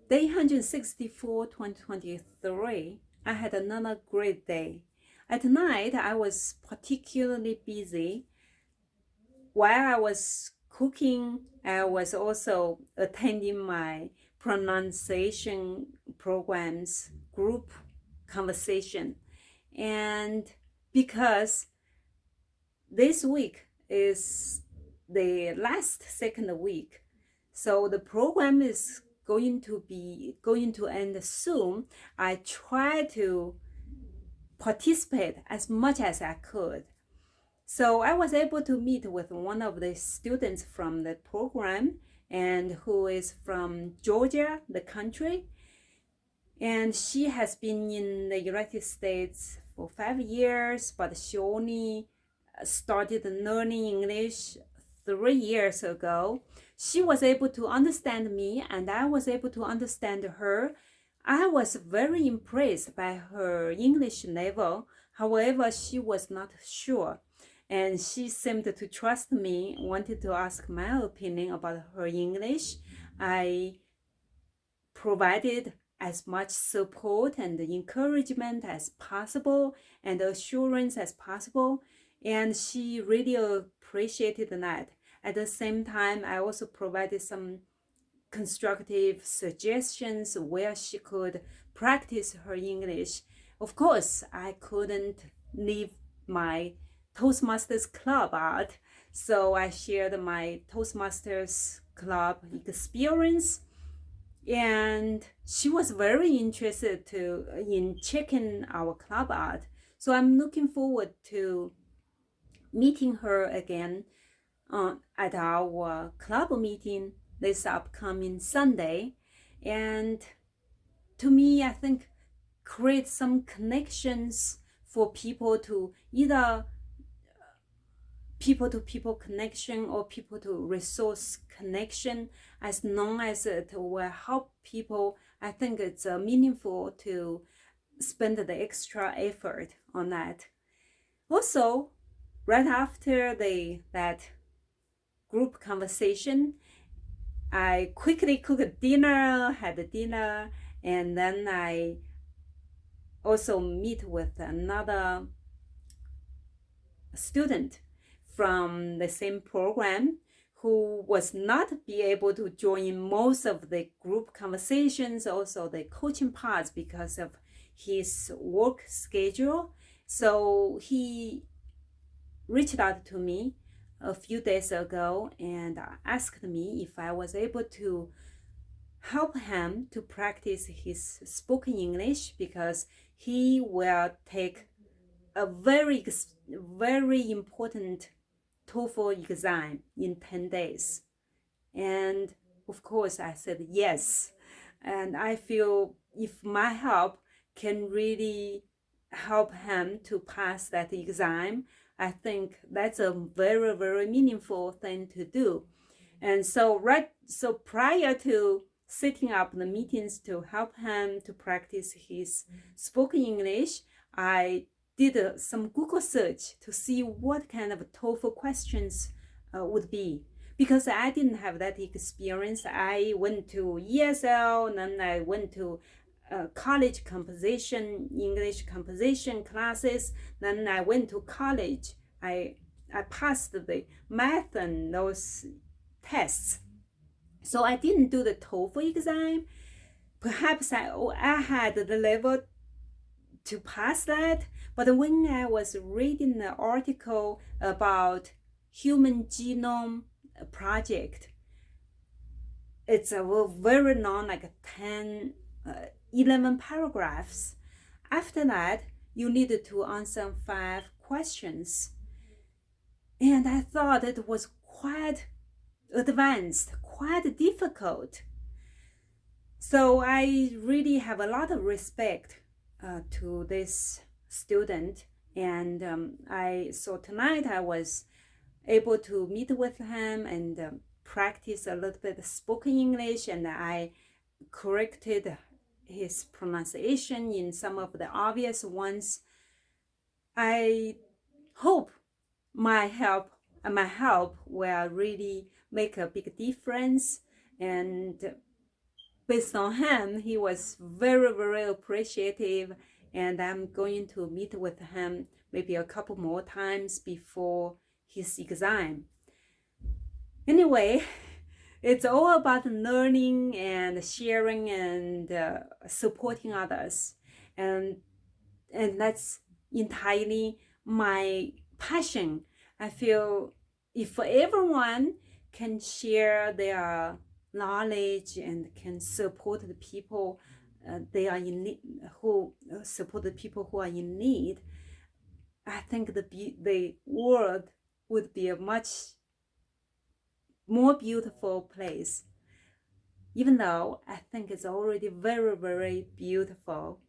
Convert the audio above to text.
Day 164, 2023, I had another great day. At night, I was particularly busy. While I was cooking, I was also attending my pronunciation programs group conversation. And because this week is the last second week, so the program is going to end soon. I try to participate as much as I could. So I was able to meet with one of the students from the program and who is from Georgia, the country. And she has been in the United States for 5 years, but she only started learning English 3 years ago. She was able to understand me, and I was able to understand her. I was very impressed by her English level. However, she was not sure, and she seemed to trust me, wanted to ask my opinion about her English. I provided as much support and encouragement as possible and assurance as possible, and she really appreciated that. At the same time, I also provided some constructive suggestions where she could practice her English. Of course, I couldn't leave my Toastmasters Club out, so I shared my Toastmasters Club experience, and she was very interested in checking our club out. So I'm looking forward to meeting her again at our club meeting this upcoming Sunday. And to me, I think create some connections for people to either people to people connection or people to resource connection, as long as it will help people. I think it's meaningful to spend the extra effort on that. Also, right after that group conversation, I quickly cooked dinner, had dinner, and then I also meet with another student from the same program who was not be able to join most of the group conversations, also the coaching parts, because of his work schedule. So he reached out to me a few days ago and asked me if I was able to help him to practice his spoken English, because he will take a very important TOEFL exam in 10 days. And of course, I said yes. And I feel if my help can really help him to pass that exam, I think that's a very meaningful thing to do. And so prior to setting up the meetings to help him to practice his spoken English, I did some Google search to see what kind of TOEFL questions would be, because I didn't have that experience. I went to ESL, and then I went to college composition, English composition classes. Then I went to college. I passed the math and those tests. So I didn't do the TOEFL exam. Perhaps I had the level to pass that, but when I was reading the article about Human Genome Project, it's a very long, like 10, 11 paragraphs. After that, you needed to answer 5 questions. And I thought it was quite advanced, quite difficult. So I really have a lot of respect to this student. And so tonight I was able to meet with him and practice a little bit of spoken English, and I corrected his pronunciation in some of the obvious ones. I hope my help will really make a big difference, and based on him, he was very, very appreciative, and I'm going to meet with him maybe a couple more times before his exam. Anyway, it's all about learning and sharing and supporting others, and that's entirely my passion. I feel if everyone can share their knowledge and can support the people they are in need, who support the people who are in need, I think the world would be a much more beautiful place. Even though I think it's already very, very beautiful.